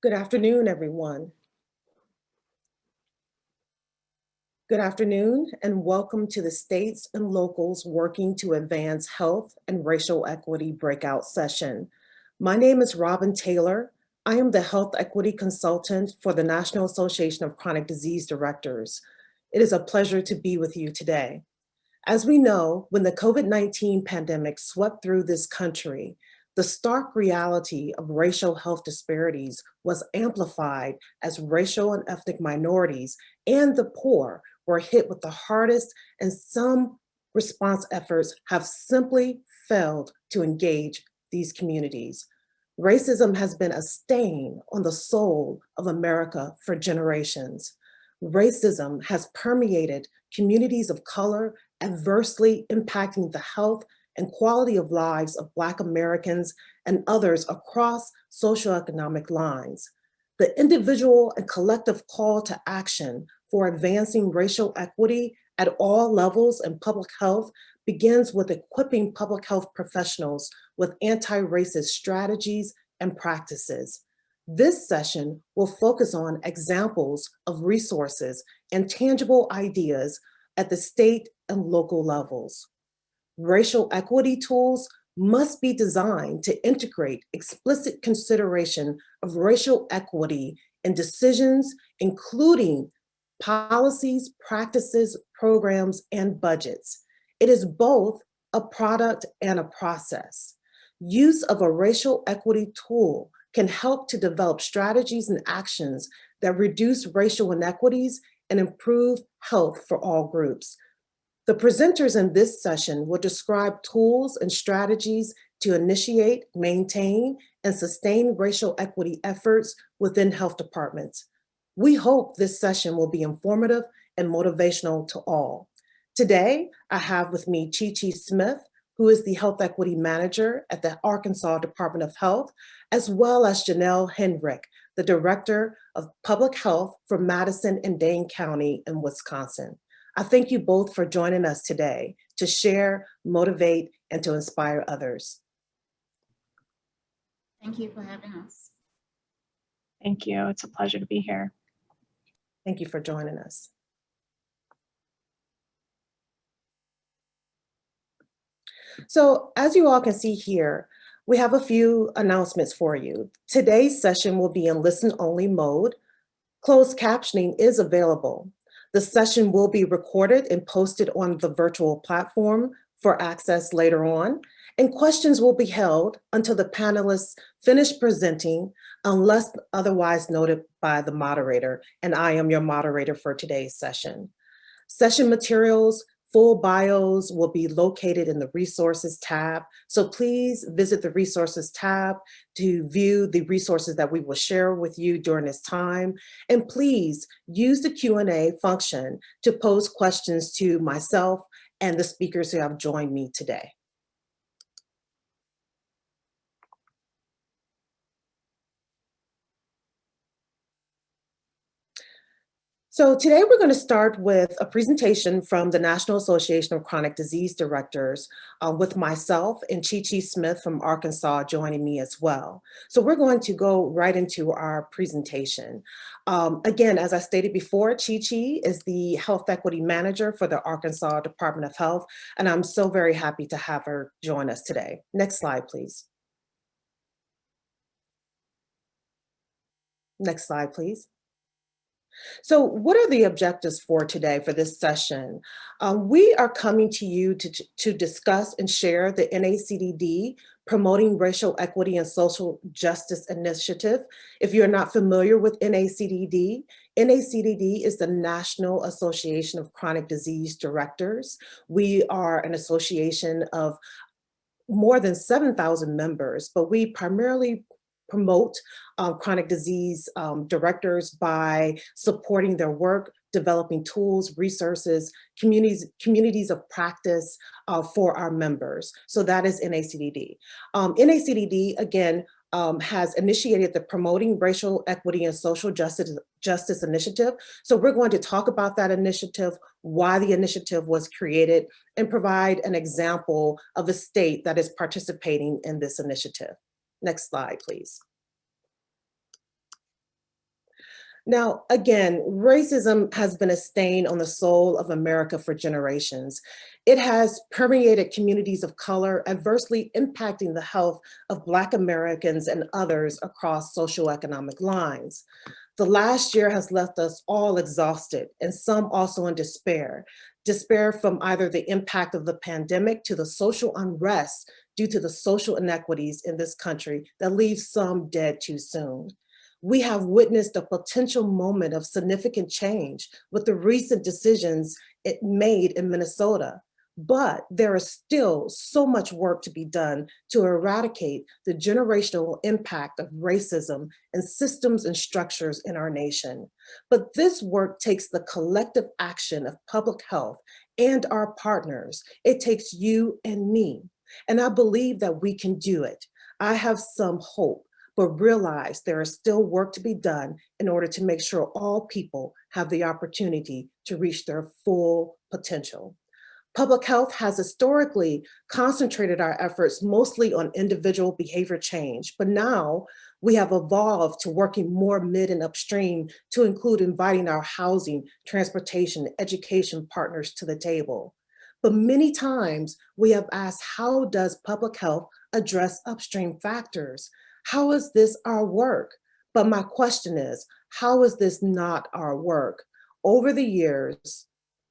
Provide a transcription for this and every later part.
Good afternoon, everyone. Good afternoon, and welcome to the States and Locals Working to Advance Health and Racial Equity breakout session. My name is Robyn Taylor. I am the Health Equity Consultant for the National Association of Chronic Disease Directors. It is a pleasure to be with you today. As we know, when the COVID-19 pandemic swept through this country, the stark reality of racial health disparities was amplified as racial and ethnic minorities and the poor were hit with the hardest, and some response efforts have simply failed to engage these communities. Racism has been a stain on the soul of America for generations. Racism has permeated communities of color, adversely impacting the health and quality of lives of Black Americans and others across socioeconomic lines. The individual and collective call to action for advancing racial equity at all levels in public health begins with equipping public health professionals with anti-racist strategies and practices. This session will focus on examples of resources and tangible ideas at the state and local levels. Racial equity tools must be designed to integrate explicit consideration of racial equity in decisions, including policies, practices, programs, and budgets. It is both a product and a process. Use of a racial equity tool can help to develop strategies and actions that reduce racial inequities and improve health for all groups. The presenters in this session will describe tools and strategies to initiate, maintain, and sustain racial equity efforts within health departments. We hope this session will be informative and motivational to all. Today, I have with me Chi Smith, who is the Health Equity Manager at the Arkansas Department of Health, as well as Janelle Hendrick, the Director of Public Health for Madison and Dane County in Wisconsin. I thank you both for joining us today to share, motivate, and to inspire others. Thank you for having us. Thank you. It's a pleasure to be here. Thank you for joining us. So as you all can see here, we have a few announcements for you. Today's session will be in listen-only mode. Closed captioning is available. The session will be recorded and posted on the virtual platform for access later on, and questions will be held until the panelists finish presenting, unless otherwise noted by the moderator, and I am your moderator for today's session. Session materials, full bios will be located in the Resources tab, so please visit the Resources tab to view the resources that we will share with you during this time. And please use the Q&A function to pose questions to myself and the speakers who have joined me today. So today we're going to start with a presentation from the National Association of Chronic Disease Directors with myself and Chi Smith from Arkansas joining me as well. So we're going to go right into our presentation. Again, as I stated before, Chi is the Health Equity Manager for the Arkansas Department of Health, and I'm so very happy to have her join us today. Next slide, please. Next slide, please. So what are the objectives for today for this session? We are coming to you to discuss and share the NACDD Promoting Racial Equity and Social Justice Initiative. If you're not familiar with NACDD, NACDD is the National Association of Chronic Disease Directors. We are an association of more than 7,000 members, but we primarily promote chronic disease directors by supporting their work, developing tools, resources, communities of practice for our members. So that is NACDD. NACDD, again, has initiated the Promoting Racial Equity and Social Justice Initiative. So we're going to talk about that initiative, why the initiative was created, and provide an example of a state that is participating in this initiative. Next slide, please. Now, again, racism has been a stain on the soul of America for generations. It has permeated communities of color, adversely impacting the health of Black Americans and others across socioeconomic lines. The last year has left us all exhausted and some also in despair. Despair from either the impact of the pandemic to the social unrest due to the social inequities in this country that leaves some dead too soon. We have witnessed a potential moment of significant change with the recent decisions it made in Minnesota. But there is still so much work to be done to eradicate the generational impact of racism and systems and structures in our nation. But this work takes the collective action of public health and our partners. It takes you and me. And I believe that we can do it. I have some hope, but realize there is still work to be done in order to make sure all people have the opportunity to reach their full potential. Public health has historically concentrated our efforts mostly on individual behavior change, but now we have evolved to working more mid and upstream to include inviting our housing, transportation, education partners to the table. But many times we have asked, how does public health address upstream factors? How is this our work? But my question is, how is this not our work? Over the years,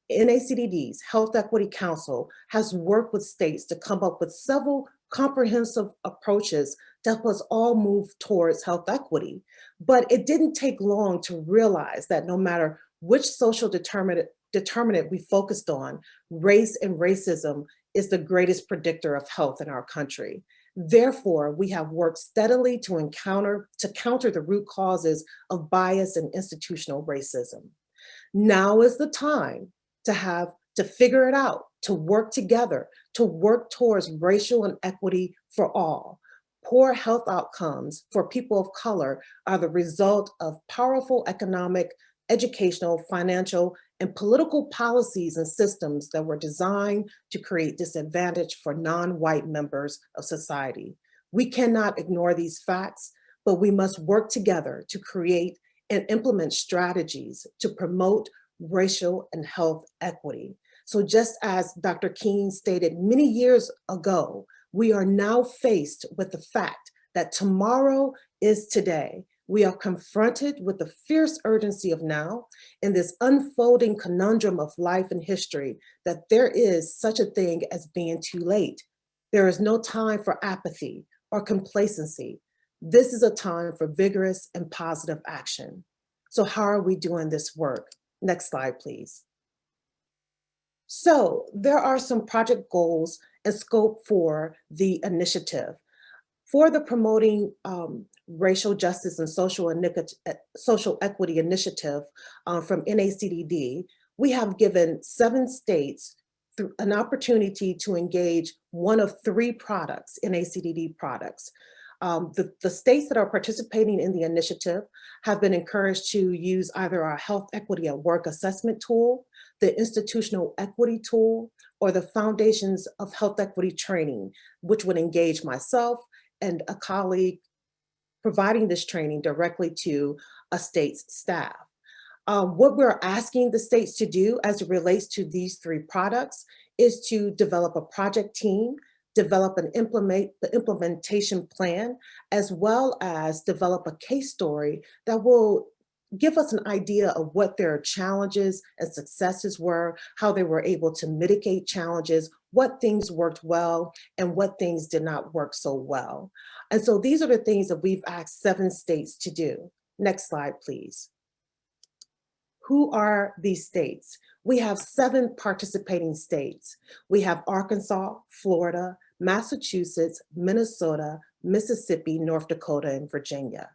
NACDD's Health Equity Council has worked with states to come up with several comprehensive approaches to help us all move towards health equity. But it didn't take long to realize that no matter which social determinant we focused on, race and racism is the greatest predictor of health in our country. Therefore, we have worked steadily to counter the root causes of bias and institutional racism. Now is the time to figure it out, to work together, to work towards racial and equity for all. Poor health outcomes for people of color are the result of powerful economic, educational, financial, and political policies and systems that were designed to create disadvantage for non-white members of society. We cannot ignore these facts, but we must work together to create and implement strategies to promote racial and health equity. So just as Dr. King stated many years ago, we are now faced with the fact that tomorrow is today. We are confronted with the fierce urgency of now in this unfolding conundrum of life and history that there is such a thing as being too late. There is no time for apathy or complacency. This is a time for vigorous and positive action. So how are we doing this work? Next slide, please. So there are some project goals and scope for the initiative. For the Promoting Racial Justice and Social Equity Initiative from NACDD, we have given 7 states an opportunity to engage one of 3 products, NACDD products. The states that are participating in the initiative have been encouraged to use either our Health Equity at Work assessment tool, the Institutional Equity tool, or the Foundations of Health Equity training, which would engage myself and a colleague providing this training directly to a state's staff. What we're asking the states to do as it relates to these 3 products is to develop a project team, develop an implementation plan, as well as develop a case story that will give us an idea of what their challenges and successes were, how they were able to mitigate challenges, what things worked well, and what things did not work so well. And so these are the things that we've asked 7 states to do. Next slide, please. Who are these states? We have 7 participating states. We have Arkansas, Florida, Massachusetts, Minnesota, Mississippi, North Dakota, and Virginia.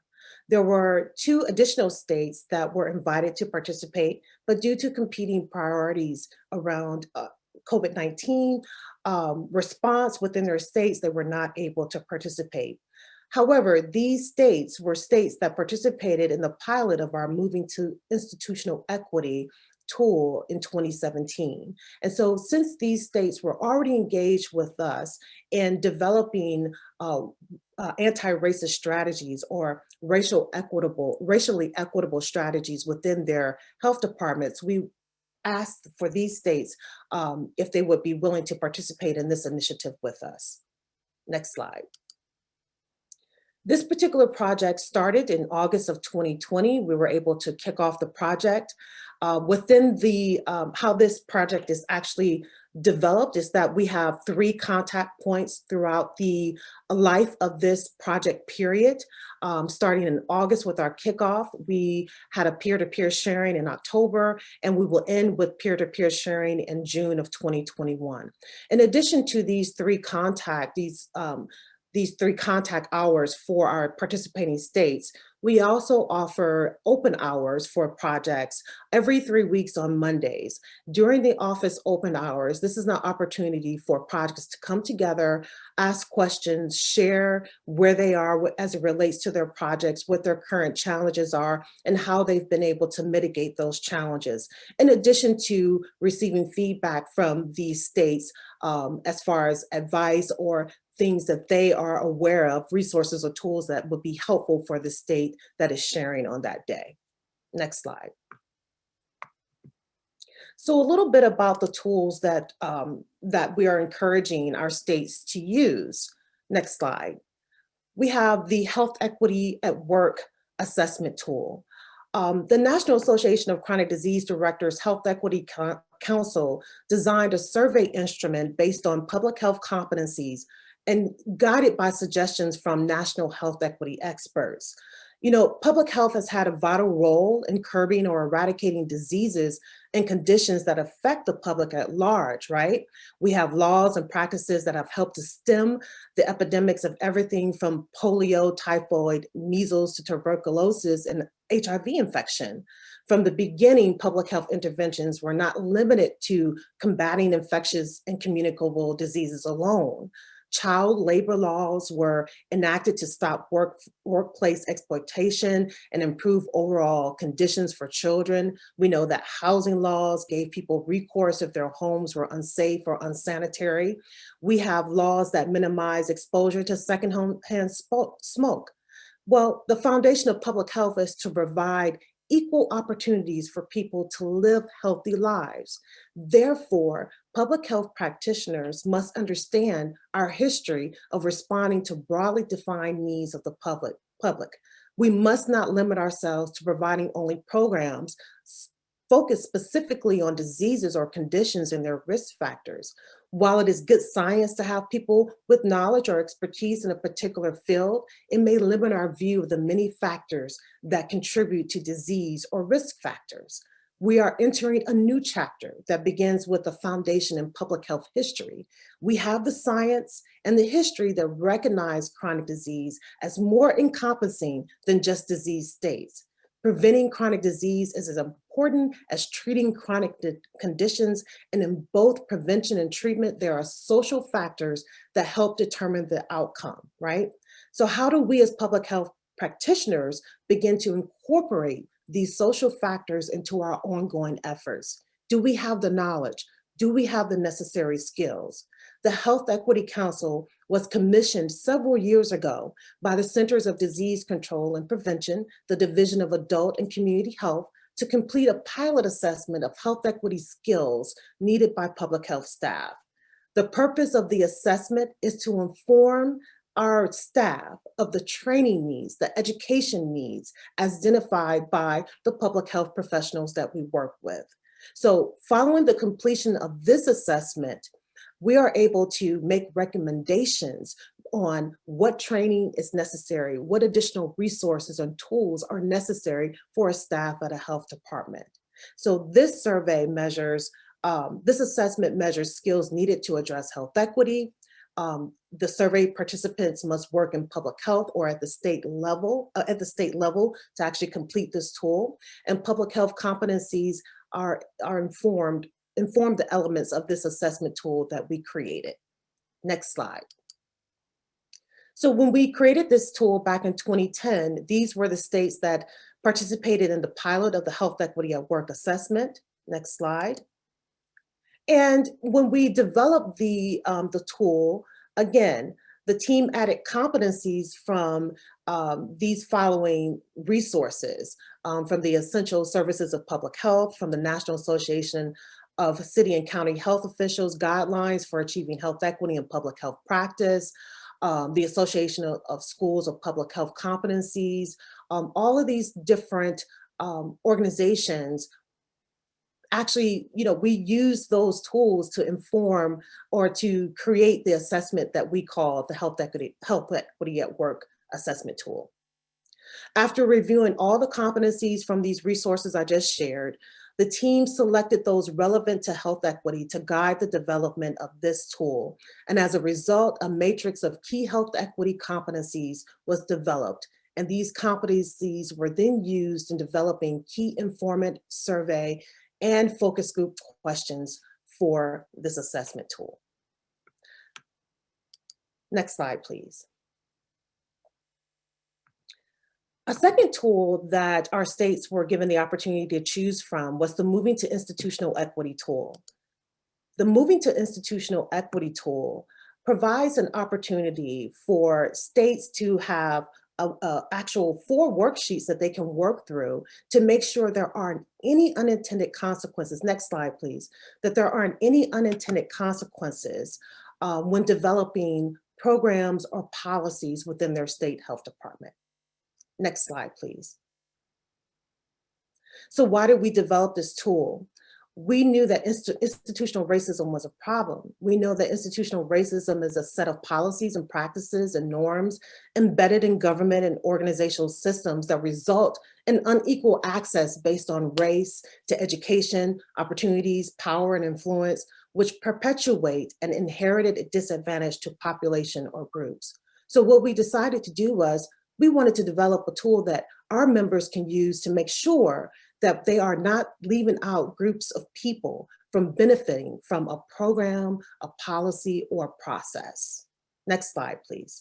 There were 2 additional states that were invited to participate, but due to competing priorities around COVID-19 response within their states, they were not able to participate. However, these states were states that participated in the pilot of our Moving to Institutional Equity tool in 2017. And so since these states were already engaged with us in developing anti-racist strategies or racially equitable strategies within their health departments, we asked for these states if they would be willing to participate in this initiative with us. Next slide. This particular project started in August of 2020. We were able to kick off the project. Within the, how this project is actually developed is that we have 3 contact points throughout the life of this project period. Starting in August with our kickoff, we had a peer-to-peer sharing in October, and we will end with peer-to-peer sharing in June of 2021. In addition to these 3 contact hours for our participating states, we also offer open hours for projects every 3 weeks on Mondays. During the office open hours, this is an opportunity for projects to come together, ask questions, share where they are as it relates to their projects, what their current challenges are, and how they've been able to mitigate those challenges. In addition to receiving feedback from these states as far as advice or things that they are aware of, resources or tools that would be helpful for the state that is sharing on that day. Next slide. So a little bit about the tools that, that we are encouraging our states to use. Next slide. We have the Health Equity at Work assessment tool. The National Association of Chronic Disease Directors Health Equity Council designed a survey instrument based on public health competencies and guided by suggestions from national health equity experts. You know, public health has had a vital role in curbing or eradicating diseases and conditions that affect the public at large, right? We have laws and practices that have helped to stem the epidemics of everything from polio, typhoid, measles to tuberculosis and HIV infection. From the beginning, public health interventions were not limited to combating infectious and communicable diseases alone. Child labor laws were enacted to stop workplace exploitation and improve overall conditions for children. We know that housing laws gave people recourse if their homes were unsafe or unsanitary. We have laws that minimize exposure to secondhand smoke. Well, the foundation of public health is to provide equal opportunities for people to live healthy lives. Therefore, public health practitioners must understand our history of responding to broadly defined needs of the public. We must not limit ourselves to providing only programs focused specifically on diseases or conditions and their risk factors. While it is good science to have people with knowledge or expertise in a particular field, it may limit our view of the many factors that contribute to disease or risk factors. We are entering a new chapter that begins with a foundation in public health history. We have the science and the history that recognize chronic disease as more encompassing than just disease states. Preventing chronic disease is as important as treating chronic conditions, and in both prevention and treatment, there are social factors that help determine the outcome, right? So how do we as public health practitioners begin to incorporate these social factors into our ongoing efforts? Do we have the knowledge? Do we have the necessary skills? The Health Equity Council was commissioned several years ago by the Centers of Disease Control and Prevention, the Division of Adult and Community Health, to complete a pilot assessment of health equity skills needed by public health staff. The purpose of the assessment is to inform our staff of the training needs, the education needs as identified by the public health professionals that we work with. So following the completion of this assessment, we are able to make recommendations on what training is necessary, what additional resources and tools are necessary for a staff at a health department. So this survey measures, this assessment measures skills needed to address health equity. The survey participants must work in public health or at the state level, to actually complete this tool. And public health competencies are informed the elements of this assessment tool that we created. Next slide. So when we created this tool back in 2010, these were the states that participated in the pilot of the Health Equity at Work assessment. Next slide. And when we developed the tool, again, The team added competencies from these following resources, from the Essential Services of Public Health, from the National Association of City and County Health Officials Guidelines for Achieving Health Equity in Public Health Practice, the Association of Schools of Public Health Competencies. All of these different organizations actually, we use those tools to inform or to create the assessment that we call the Health Equity at Work assessment tool. After reviewing all the competencies from these resources I just shared, the team selected those relevant to health equity to guide the development of this tool. And as a result, a matrix of key health equity competencies was developed. And these competencies were then used in developing key informant survey and focus group questions for this assessment tool. Next slide, please. A second tool that our states were given the opportunity to choose from was the Moving to Institutional Equity tool. The Moving to Institutional Equity tool provides an opportunity for states to have actual 4 worksheets that they can work through to make sure there aren't any unintended consequences. Next slide, please. That there aren't any unintended consequences when developing programs or policies within their state health department. Next slide, please. So why did we develop this tool? We knew that institutional racism was a problem. We know that institutional racism is a set of policies and practices and norms embedded in government and organizational systems that result in unequal access based on race to education, opportunities, power, and influence, which perpetuate an inherited disadvantage to population or groups. So what we decided to do was we wanted to develop a tool that our members can use to make sure that they are not leaving out groups of people from benefiting from a program, a policy, or a process. Next slide, please.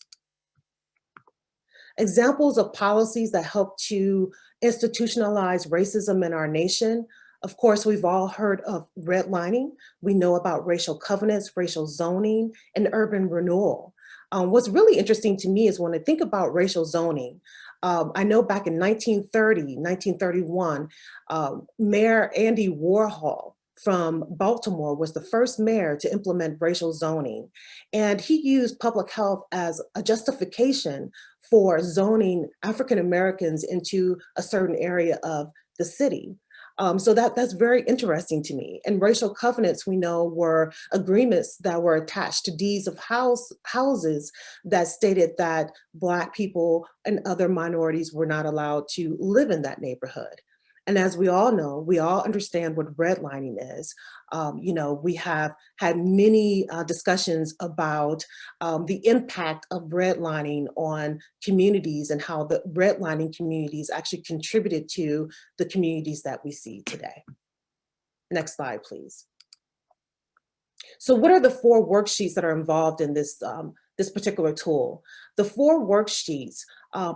Examples of policies that help to institutionalize racism in our nation. Of course, we've all heard of redlining. We know about racial covenants, racial zoning, and urban renewal. What's really interesting to me is when I think about racial zoning, I know back in 1931, Mayor Andy Warhol from Baltimore was the first mayor to implement racial zoning. And he used public health as a justification for zoning African Americans into a certain area of the city. So that's very interesting to me. And racial covenants, we know, were agreements that were attached to deeds of houses that stated that Black people and other minorities were not allowed to live in that neighborhood. And as we all know, we all understand what redlining is. We have had many discussions about the impact of redlining on communities and how the redlining communities actually contributed to the communities that we see today. Next slide, please. So what are the 4 worksheets that are involved in this, this particular tool? The 4 worksheets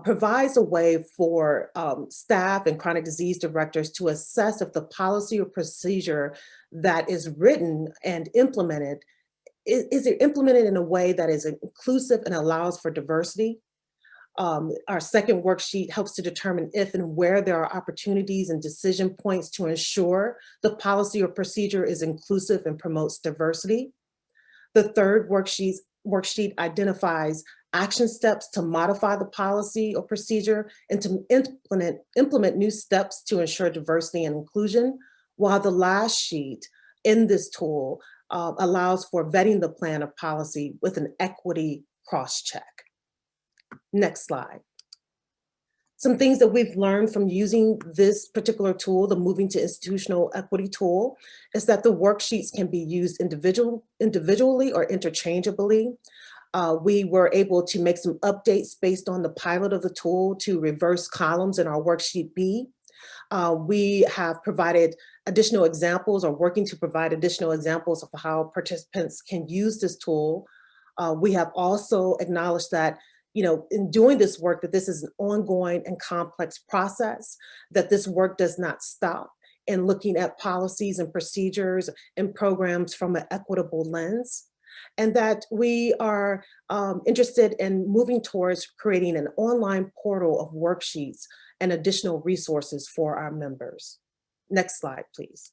provides a way for staff and chronic disease directors to assess if the policy or procedure that is written and implemented, is it implemented in a way that is inclusive and allows for diversity? Our second worksheet helps to determine if and where there are opportunities and decision points to ensure the policy or procedure is inclusive and promotes diversity. The third worksheet identifies action steps to modify the policy or procedure and to implement new steps to ensure diversity and inclusion, while the last sheet in this tool allows for vetting the plan of policy with an equity cross-check. Next slide. Some things that we've learned from using this particular tool, the Moving to Institutional Equity tool, is that the worksheets can be used individually or interchangeably. We were able to make some updates based on the pilot of the tool to reverse columns in our worksheet B. We have provided additional examples or working to provide additional examples of how participants can use this tool. We have also acknowledged that in doing this work, that this is an ongoing and complex process, that this work does not stop in looking at policies and procedures and programs from an equitable lens. and that we are interested in moving towards creating an online portal of worksheets and additional resources for our members. Next slide, please.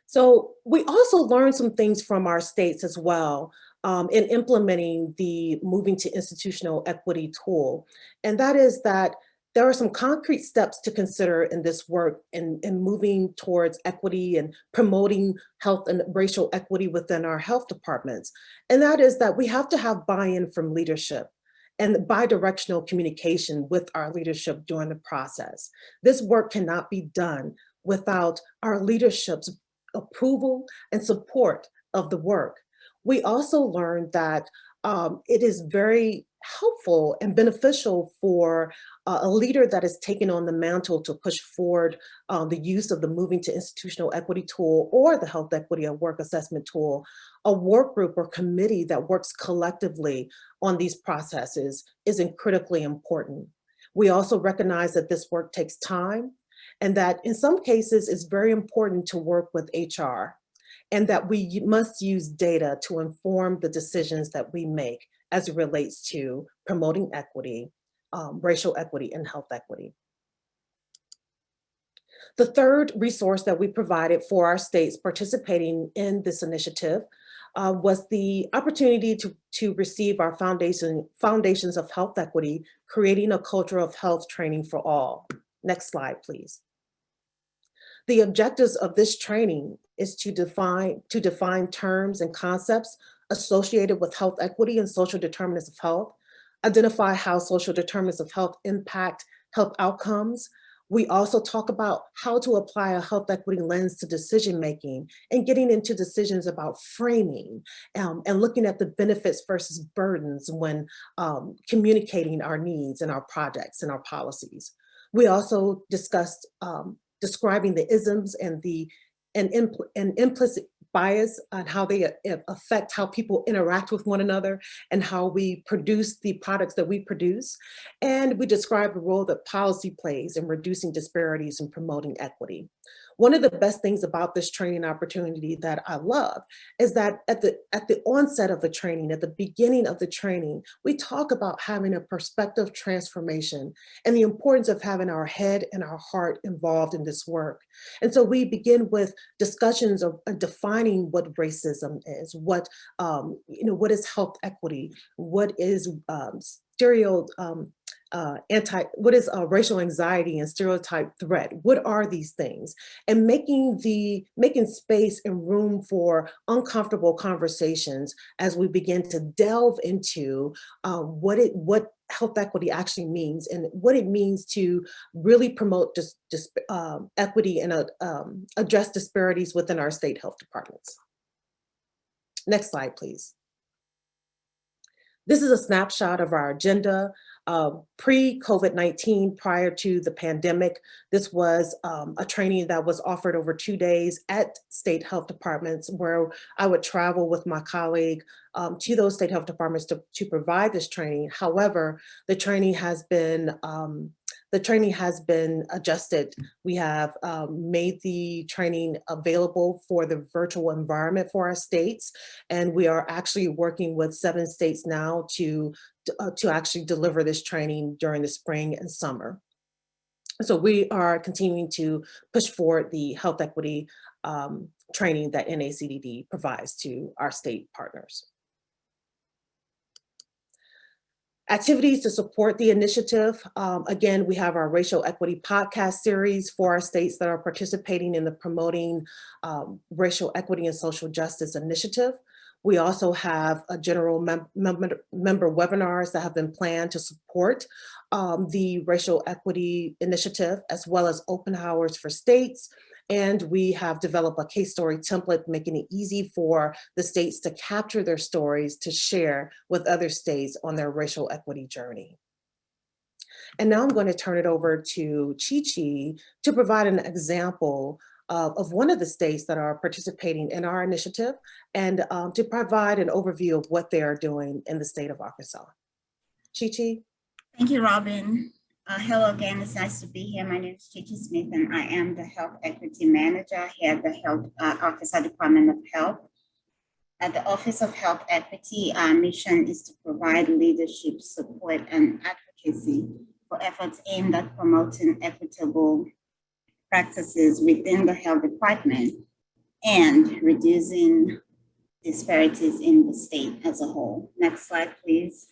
So we also learned some things from our states as well in implementing the Moving to Institutional Equity tool. And that is that there are some concrete steps to consider in this work in moving towards equity and promoting health and racial equity within our health departments. And that is that we have to have buy-in from leadership and bi-directional communication with our leadership during the process. This work cannot be done without our leadership's approval and support of the work. We also learned that it is very helpful and beneficial for a leader that is taking on the mantle to push forward the use of the Moving to Institutional Equity tool or the Health Equity at Work Assessment tool, a work group or committee that works collectively on these processes is critically important. We also recognize that this work takes time, and that in some cases it's very important to work with HR, and that we must use data to inform the decisions that we make as it relates to promoting equity, racial equity, and health equity. The third resource that we provided for our states participating in this initiative was the opportunity to receive our Foundations of Health Equity, Creating a Culture of Health training for all. Next slide, please. The objectives of this training is to define terms and concepts associated with health equity and social determinants of health, identify how social determinants of health impact health outcomes. We also talk about how to apply a health equity lens to decision-making and getting into decisions about framing and looking at the benefits versus burdens when communicating our needs and our projects and our policies. We also discussed describing the isms and implicit bias and how they affect how people interact with one another and how we produce the products that we produce. And we describe the role that policy plays in reducing disparities and promoting equity. One of the best things about this training opportunity that I love is that at the onset of the training, at the beginning of the training, we talk about having a perspective transformation and the importance of having our head and our heart involved in this work. And so we begin with discussions of defining what racism is, what is health equity, what is what is racial anxiety and stereotype threat? What are these things? And making space and room for uncomfortable conversations as we begin to delve into what health equity actually means and what it means to really promote equity and address disparities within our state health departments. Next slide, please. This is a snapshot of our agenda. Pre-COVID-19, prior to the pandemic, this was a training that was offered over 2 days at state health departments, where I would travel with my colleague to those state health departments to provide this training. However, the training has been adjusted. We have made the training available for the virtual environment for our states, and we are actually working with 7 states now to actually deliver this training during the spring and summer. So we are continuing to push forward the health equity training that NACDD provides to our state partners. Activities to support the initiative. Again, we have our Racial Equity podcast series for our states that are participating in the Promoting Racial Equity and Social Justice initiative. We also have a general member webinars that have been planned to support the Racial Equity Initiative, as well as open hours for states. And we have developed a case story template, making it easy for the states to capture their stories to share with other states on their racial equity journey. And now I'm going to turn it over to Chi to provide an example of one of the states that are participating in our initiative and to provide an overview of what they are doing in the state of Arkansas. Chi. Thank you, Robyn. Hello again, it's nice to be here. My name is Chi Smith and I am the Health Equity Manager here at the Arkansas Department of Health. At the Office of Health Equity, our mission is to provide leadership support and advocacy for efforts aimed at promoting equitable practices within the health department and reducing disparities in the state as a whole. Next slide, please.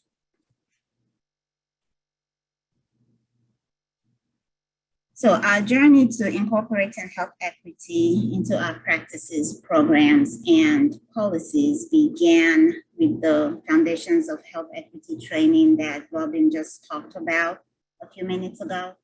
So our journey to incorporating health equity into our practices, programs, and policies began with the Foundations of Health Equity training that Robyn just talked about a few minutes ago.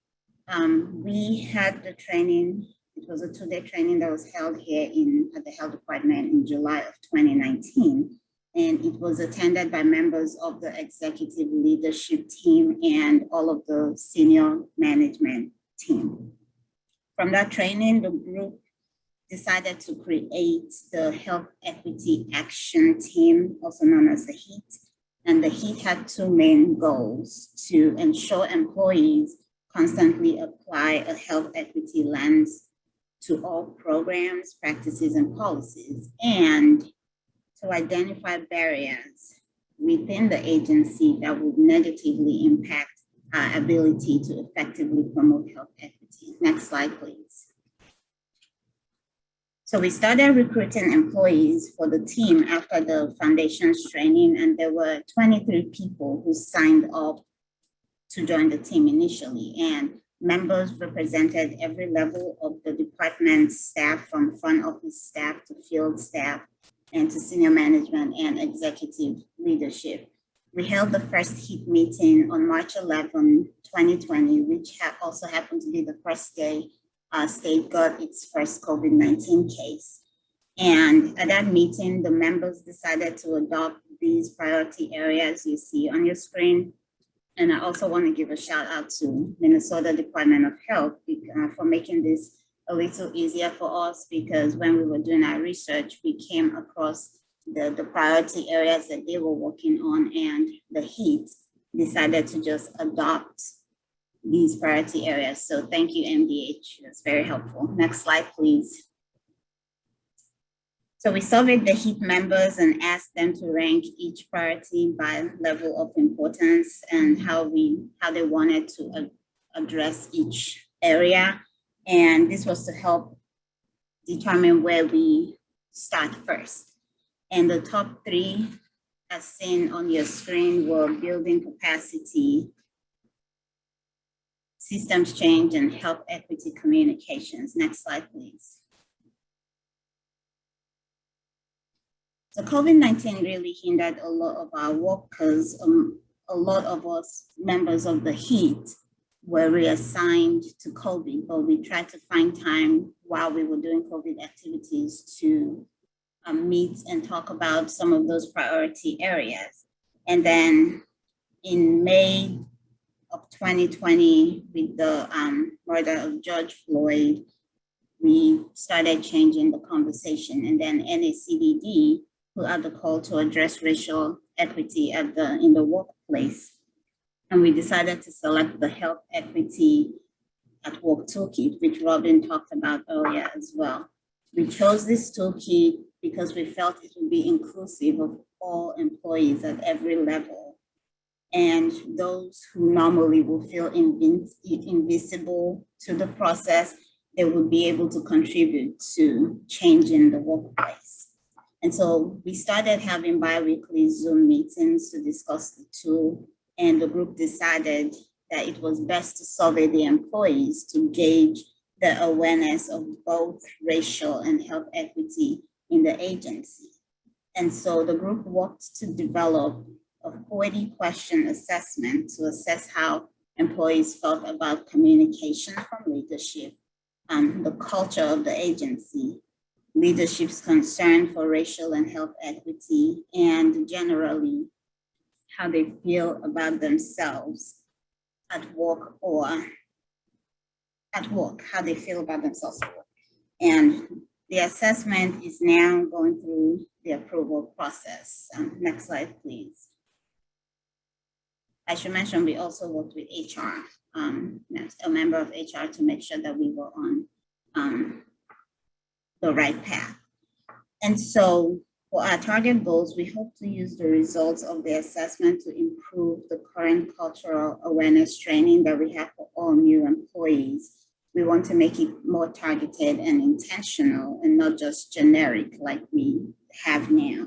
We had the training, it was a 2-day training that was held here at the health department in July of 2019. And it was attended by members of the executive leadership team and all of the senior management team. From that training, the group decided to create the Health Equity Action Team, also known as the HEAT. And the HEAT had 2 main goals: to ensure employees constantly apply a health equity lens to all programs, practices, and policies, and to identify barriers within the agency that would negatively impact our ability to effectively promote health equity. Next slide, please. So we started recruiting employees for the team after the foundation's training, and there were 23 people who signed up to join the team initially, and members represented every level of the department staff, from front office staff to field staff and to senior management and executive leadership. We held the first HEAT meeting on March 11, 2020, which also happened to be the first day our state got its first COVID-19 case. And at that meeting, the members decided to adopt these priority areas you see on your screen. And I also want to give a shout out to Minnesota Department of Health for making this a little easier for us, because when we were doing our research, we came across the priority areas that they were working on, and the HEAT decided to just adopt these priority areas. So thank you, MDH. That's very helpful. Next slide, please. So we surveyed the HEAT members and asked them to rank each priority by level of importance and how they wanted to address each area. And this was to help determine where we start first. And the top 3, as seen on your screen, were building capacity, systems change, and health equity communications. Next slide, please. So COVID-19 really hindered a lot of our work, because a lot of us members of the HEAT were reassigned to COVID, but we tried to find time while we were doing COVID activities to meet and talk about some of those priority areas. And then in May of 2020, with the murder of George Floyd, we started changing the conversation. And then NACDD put out the call to address racial equity in the workplace. And we decided to select the Health Equity at Work Toolkit, which Robyn talked about earlier as well. We chose this toolkit because we felt it would be inclusive of all employees at every level. And those who normally will feel invisible to the process, they will be able to contribute to changing the workplace. And so we started having bi-weekly Zoom meetings to discuss the tool, and the group decided that it was best to survey the employees to gauge the awareness of both racial and health equity in the agency. And so the group worked to develop a 40-question assessment to assess how employees felt about communication from leadership, the culture of the agency, leadership's concern for racial and health equity, and generally how they feel about themselves at work how they feel about themselves at work. And the assessment is now going through the approval process. Next slide, please. I should mention, we also worked with HR, a member of HR, to make sure that we were on the right path. And so For our target goals, we hope to use the results of the assessment to improve the current cultural awareness training that we have for all new employees. We want to make it more targeted and intentional and not just generic like we have now.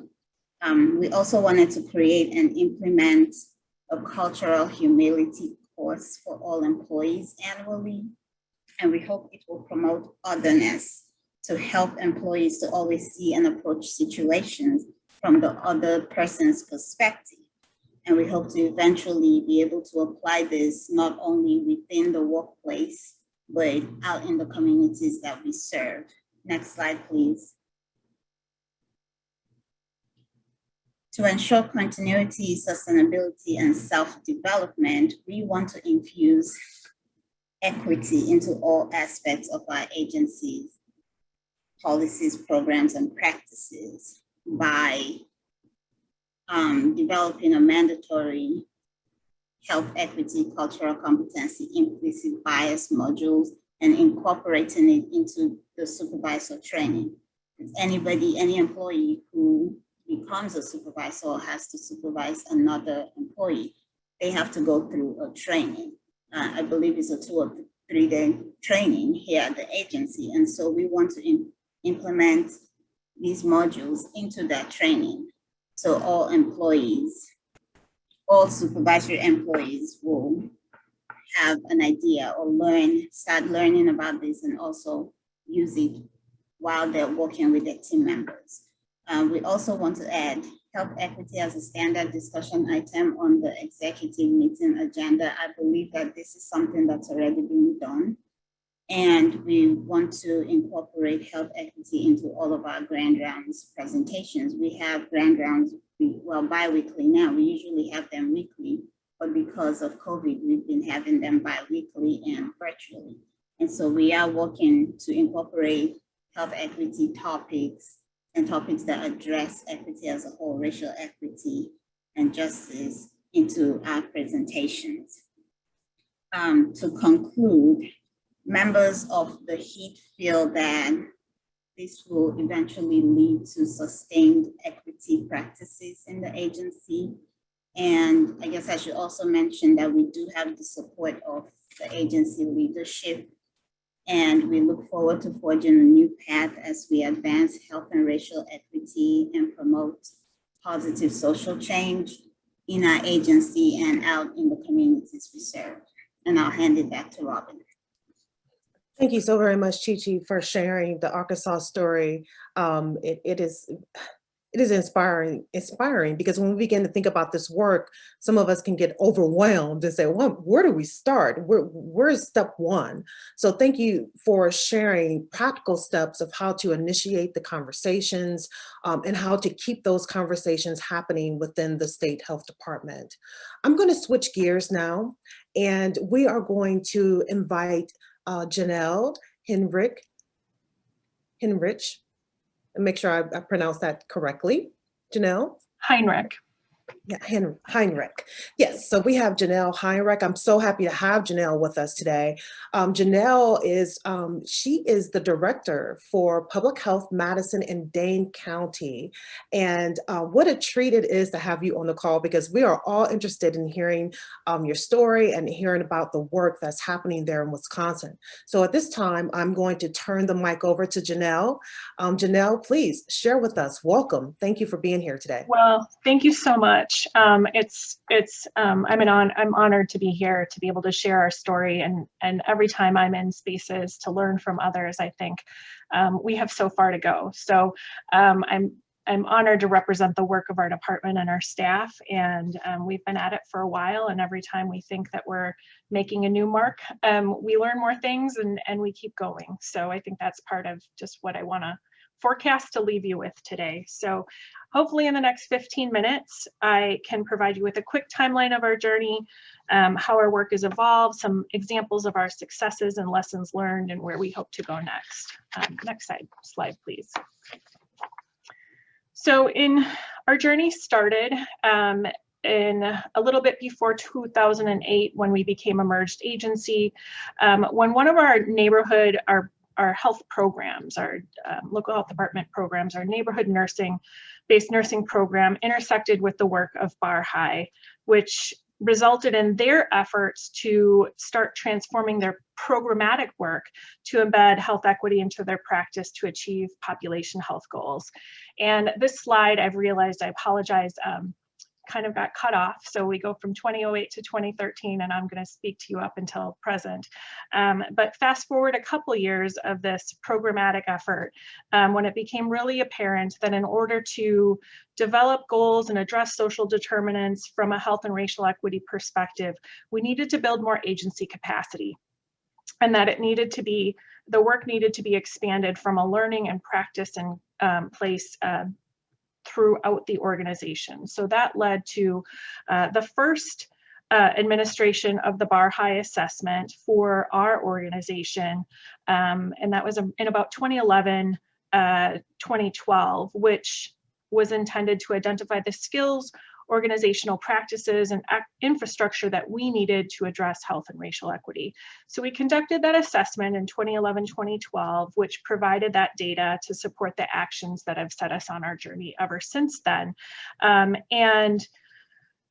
We also wanted to create and implement a cultural humility course for all employees annually, and we hope it will promote otherness to help employees to always see and approach situations from the other person's perspective. And we hope to eventually be able to apply this not only within the workplace, but out in the communities that we serve. Next slide, please. To ensure continuity, sustainability, and self-development, we want to infuse equity into all aspects of our agencies, policies, programs, and practices by developing a mandatory health equity, cultural competency, implicit bias modules, and incorporating it into the supervisor training. Any employee who becomes a supervisor or has to supervise another employee, they have to go through a training. I believe it's a 2 or 3 day training here at the agency. And so we want to implement these modules into that training. So all employees, all supervisory employees will have an idea or start learning about this and also use it while they're working with their team members. We also want to add health equity as a standard discussion item on the executive meeting agenda. I believe that this is something that's already being done. And we want to incorporate health equity into all of our grand rounds presentations. We have grand rounds, bi-weekly now. We usually have them weekly, but because of COVID, we've been having them bi-weekly and virtually. And so we are working to incorporate health equity topics and topics that address equity as a whole, racial equity and justice into our presentations. To conclude, members of the HEAT feel that this will eventually lead to sustained equity practices in the agency. And I guess I should also mention that we do have the support of the agency leadership, and we look forward to forging a new path as we advance health and racial equity and promote positive social change in our agency and out in the communities we serve. And I'll hand it back to Robyn. Thank you so very much, Chi-Chi, for sharing the Arkansas story. It is inspiring because when we begin to think about this work, some of us can get overwhelmed and say, well, where do we start? Where's step one? So thank you for sharing practical steps of how to initiate the conversations and how to keep those conversations happening within the state health department. I'm going to switch gears now, and we are going to invite Janelle Henrich, and make sure I pronounce that correctly. Janelle? Heinrich. Yeah, Heinrich. Yes, so we have Janelle Heinrich. I'm so happy to have Janelle with us today. Janelle is, she is the director for Public Health Madison and Dane County. And what a treat it is to have you on the call, because we are all interested in hearing your story and hearing about the work that's happening there in Wisconsin. So at this time, I'm going to turn the mic over to Janelle. Janelle, please share with us. Welcome. Thank you for being here today. Well, thank you so much. I'm honored to be here to be able to share our story, and every time I'm in spaces to learn from others, I think we have so far to go. So I'm honored to represent the work of our department and our staff, and we've been at it for a while, and every time we think that we're making a new mark, we learn more things and we keep going. So I think that's part of just what I want to forecast to leave you with today. So hopefully in the next 15 minutes, I can provide you with a quick timeline of our journey, how our work has evolved, some examples of our successes and lessons learned, and where we hope to go next. Next slide, please. So our journey started in a little bit before 2008, when we became a merged agency, when one of our neighborhood, our health programs, our local health department programs, our neighborhood nursing based nursing program intersected with the work of Bar High, which resulted in their efforts to start transforming their programmatic work to embed health equity into their practice to achieve population health goals. And this slide, I've realized, I apologize, kind of got cut off. So we go from 2008 to 2013, and I'm going to speak to you up until present. But fast forward a couple years of this programmatic effort, when it became really apparent that in order to develop goals and address social determinants from a health and racial equity perspective, we needed to build more agency capacity, and that it needed to be, the work needed to be expanded from a learning and practice and place throughout the organization. So that led to the first administration of the Bar High assessment for our organization. And that was in about 2011, 2012, which was intended to identify the skills, organizational practices, and infrastructure that we needed to address health and racial equity. So we conducted that assessment in 2011, 2012, which provided that data to support the actions that have set us on our journey ever since then. And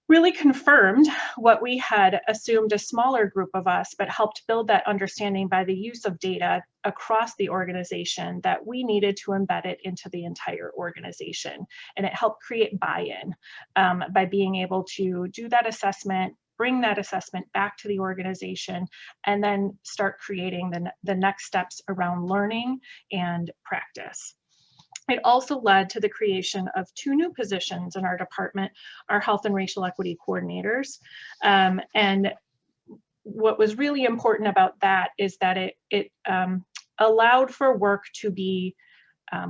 really confirmed what we had assumed a smaller group of us, but helped build that understanding by the use of data across the organization that we needed to embed it into the entire organization. And it helped create buy-in by being able to do that assessment, bring that assessment back to the organization, and then start creating the next steps around learning and practice. It also led to the creation of 2 new positions in our department, our health and racial equity coordinators. And what was really important about that is that it allowed for work to be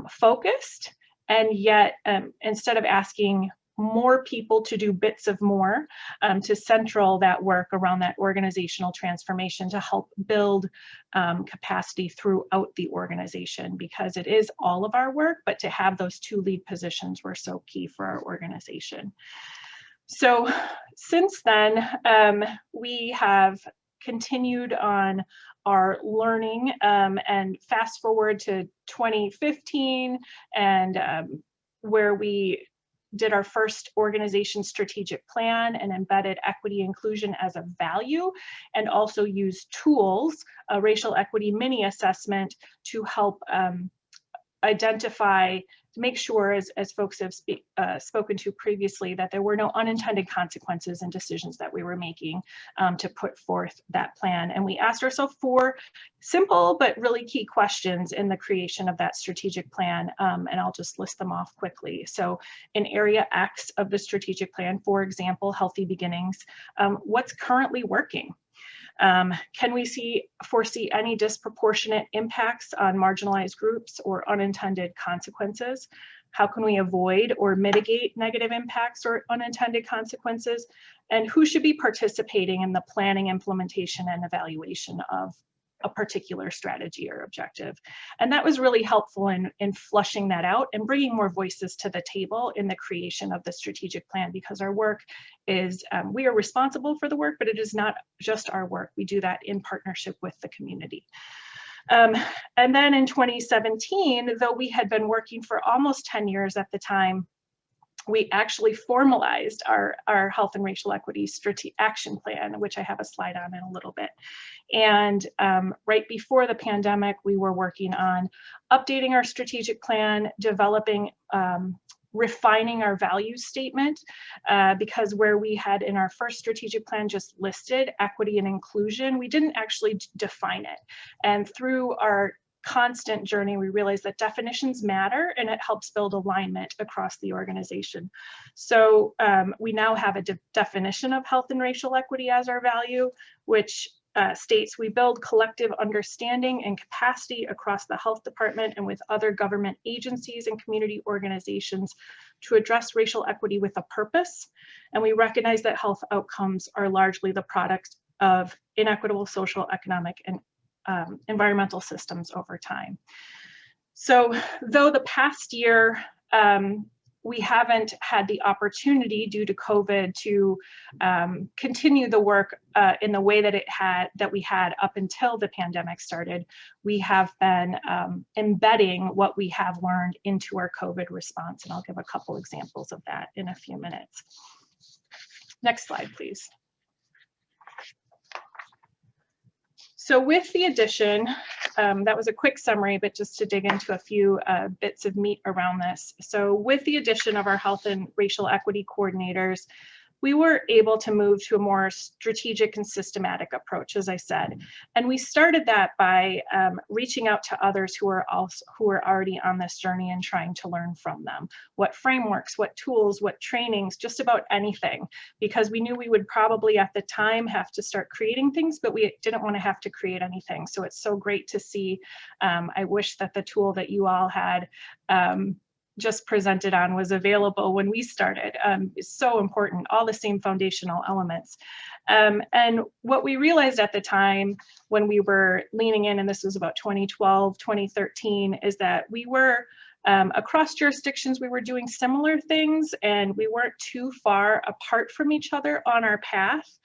focused, and yet instead of asking more people to do bits of more, to central that work around that organizational transformation to help build capacity throughout the organization, because it is all of our work, but to have those 2 lead positions were so key for our organization. So since then, we have continued on our learning, and fast forward to 2015, and where we did our first organization strategic plan and embedded equity inclusion as a value, and also used tools, a racial equity mini assessment, to help identify, to make sure, as folks have spoken to previously, that there were no unintended consequences and decisions that we were making to put forth that plan. And we asked ourselves 4 simple but really key questions in the creation of that strategic plan, and I'll just list them off quickly. So in area X of the strategic plan, for example, healthy beginnings, what's currently working? Can we foresee any disproportionate impacts on marginalized groups or unintended consequences? How can we avoid or mitigate negative impacts or unintended consequences? And who should be participating in the planning, implementation, and evaluation of a particular strategy or objective? And that was really helpful in flushing that out and bringing more voices to the table in the creation of the strategic plan, because our work is, we are responsible for the work, but it is not just our work. We do that in partnership with the community. And then in 2017, though we had been working for almost 10 years at the time, we actually formalized our health and racial equity action plan, which I have a slide on in a little bit. And right before the pandemic, we were working on updating our strategic plan, developing, refining our value statement, because where we had in our first strategic plan just listed equity and inclusion, we didn't actually define it. And through our constant journey, we realized that definitions matter, and it helps build alignment across the organization. So we now have a definition of health and racial equity as our value, which states we build collective understanding and capacity across the health department and with other government agencies and community organizations to address racial equity with a purpose. And we recognize that health outcomes are largely the product of inequitable social, economic, and environmental systems over time. So though the past year we haven't had the opportunity due to COVID to continue the work in the way that we had up until the pandemic started. We have been embedding what we have learned into our COVID response, and I'll give a couple examples of that in a few minutes. Next slide, please. So with the addition, that was a quick summary, but just to dig into a few bits of meat around this. So with the addition of our health and racial equity coordinators, we were able to move to a more strategic and systematic approach, as I said. And we started that by reaching out to others who are already on this journey and trying to learn from them. What frameworks, what tools, what trainings, just about anything, because we knew we would probably at the time have to start creating things, but we didn't want to have to create anything. So it's so great to see. I wish that the tool that you all had just presented on was available when we started. It's so important, all the same foundational elements. And what we realized at the time when we were leaning in, and this was about 2012, 2013, is that we were across jurisdictions, we were doing similar things and we weren't too far apart from each other on our path.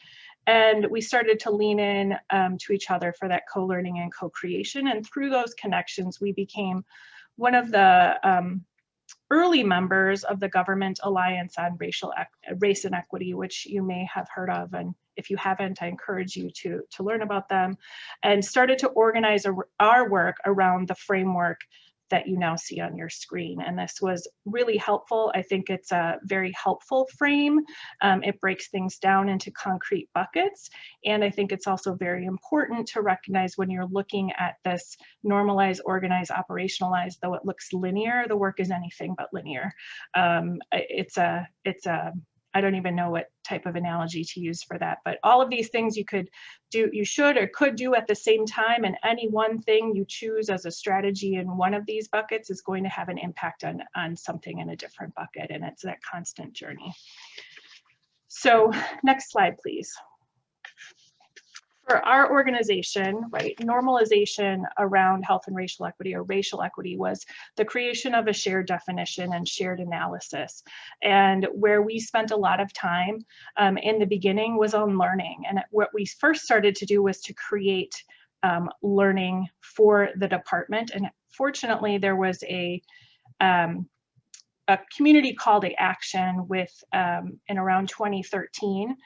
And we started to lean in to each other for that co-learning and co-creation. And through those connections, we became one of the early members of the Government Alliance on Race and Equity, which you may have heard of. And if you haven't, I encourage you to learn about them, and started to organize our work around the framework that you now see on your screen. And this was really helpful. I think it's a very helpful frame. It breaks things down into concrete buckets. And I think it's also very important to recognize when you're looking at this normalize, organize, operationalize, though it looks linear, the work is anything but linear. I don't even know what type of analogy to use for that, but all of these things you could do, you should or could do at the same time, and any one thing you choose as a strategy in one of these buckets is going to have an impact on something in a different bucket, and it's that constant journey. So next slide, please. For our organization, right, normalization around health and racial equity, or racial equity, was the creation of a shared definition and shared analysis. And where we spent a lot of time in the beginning was on learning. And what we first started to do was to create learning for the department. And fortunately, there was a community call to action with in around 2013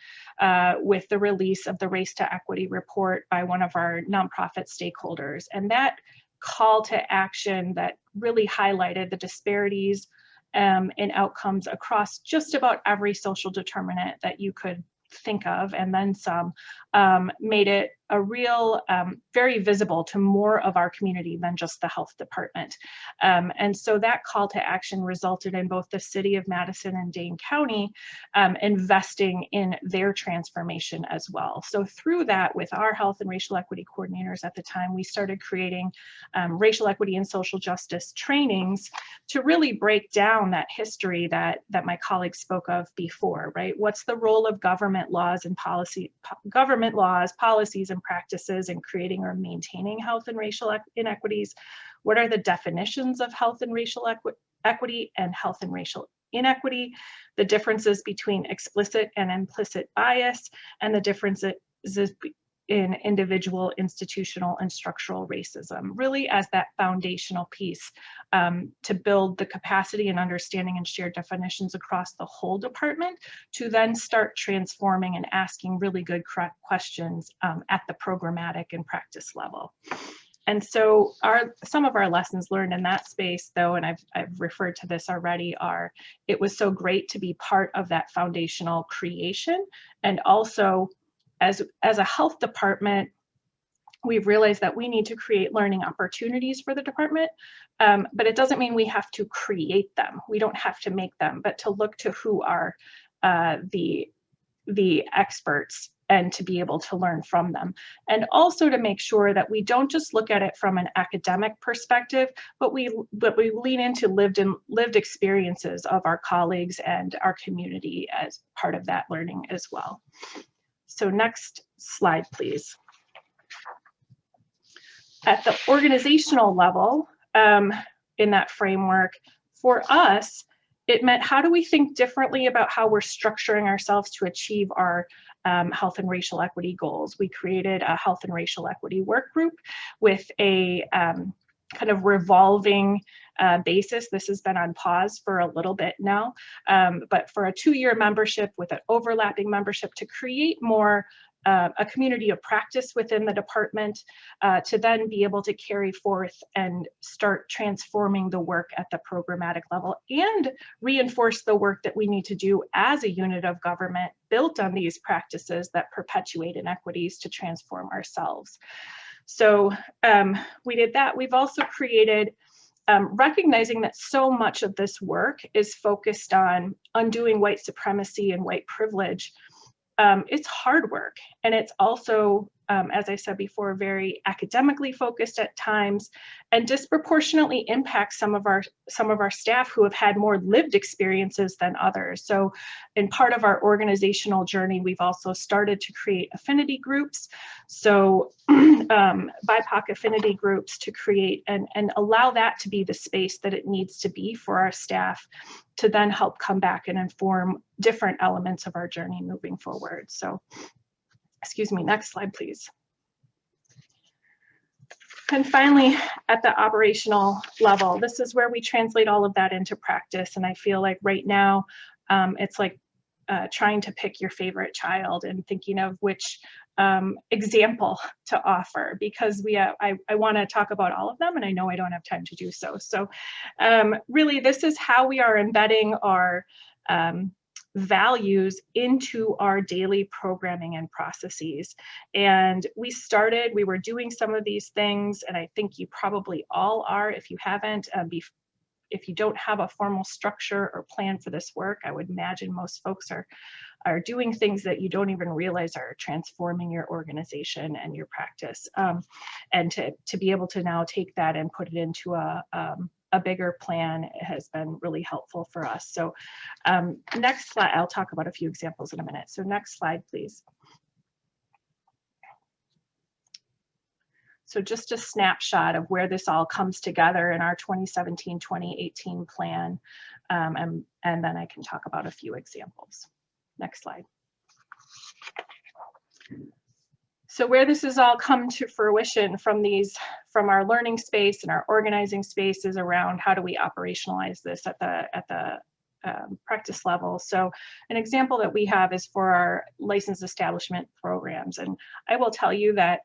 with the release of the Race to Equity report by one of our nonprofit stakeholders. And that call to action that really highlighted the disparities in outcomes across just about every social determinant that you could think of, and then some, made it a real, very visible to more of our community than just the health department. And so that call to action resulted in both the city of Madison and Dane County investing in their transformation as well. So through that, with our health and racial equity coordinators at the time, we started creating racial equity and social justice trainings to really break down that history that my colleagues spoke of before, right? What's the role of government laws and policies and practices in creating or maintaining health and racial inequities? What are the definitions of health and racial equity and health and racial inequity? The differences between explicit and implicit bias, and the differences in individual, institutional, and structural racism, really as that foundational piece to build the capacity and understanding and shared definitions across the whole department, to then start transforming and asking really good questions at the programmatic and practice level. And so some of our lessons learned in that space, though, and I've referred to this already, are it was so great to be part of that foundational creation. And also, as a health department, we've realized that we need to create learning opportunities for the department, but it doesn't mean we have to create them. We don't have to make them, but to look to who are the experts and to be able to learn from them. And also to make sure that we don't just look at it from an academic perspective, but we lean into lived experiences of our colleagues and our community as part of that learning as well. So next slide, please. At the organizational level, in that framework, for us, it meant, how do we think differently about how we're structuring ourselves to achieve our health and racial equity goals? We created a health and racial equity work group with a kind of revolving basis. This has been on pause for a little bit now, but for a 2-year membership with an overlapping membership to create more a community of practice within the department, to then be able to carry forth and start transforming the work at the programmatic level and reinforce the work that we need to do as a unit of government built on these practices that perpetuate inequities to transform ourselves. So we did that. We've also created, recognizing that so much of this work is focused on undoing white supremacy and white privilege. It's hard work, and it's also, as I said before, very academically focused at times, and disproportionately impacts some of our staff who have had more lived experiences than others. So in part of our organizational journey, we've also started to create affinity groups. So BIPOC affinity groups to create and allow that to be the space that it needs to be for our staff to then help come back and inform different elements of our journey moving forward. So, excuse me, next slide, please. And finally, at the operational level, this is where we translate all of that into practice. And I feel like right now, it's like trying to pick your favorite child and thinking of which example to offer, because I want to talk about all of them, and I know I don't have time to do so. So really, this is how we are embedding our values into our daily programming and processes. And we were doing some of these things, and I think you probably all are. If you haven't, if you don't have a formal structure or plan for this work, I would imagine most folks are doing things that you don't even realize are transforming your organization and your practice. And to be able to now take that and put it into a bigger plan has been really helpful for us. So next slide, I'll talk about a few examples in a minute. So next slide, please. So just a snapshot of where this all comes together in our 2017-2018 plan. And then I can talk about a few examples. Next slide. So where this has all come to fruition from our learning space and our organizing spaces around how do we operationalize this at the practice level. So an example that we have is for our licensed establishment programs. And I will tell you that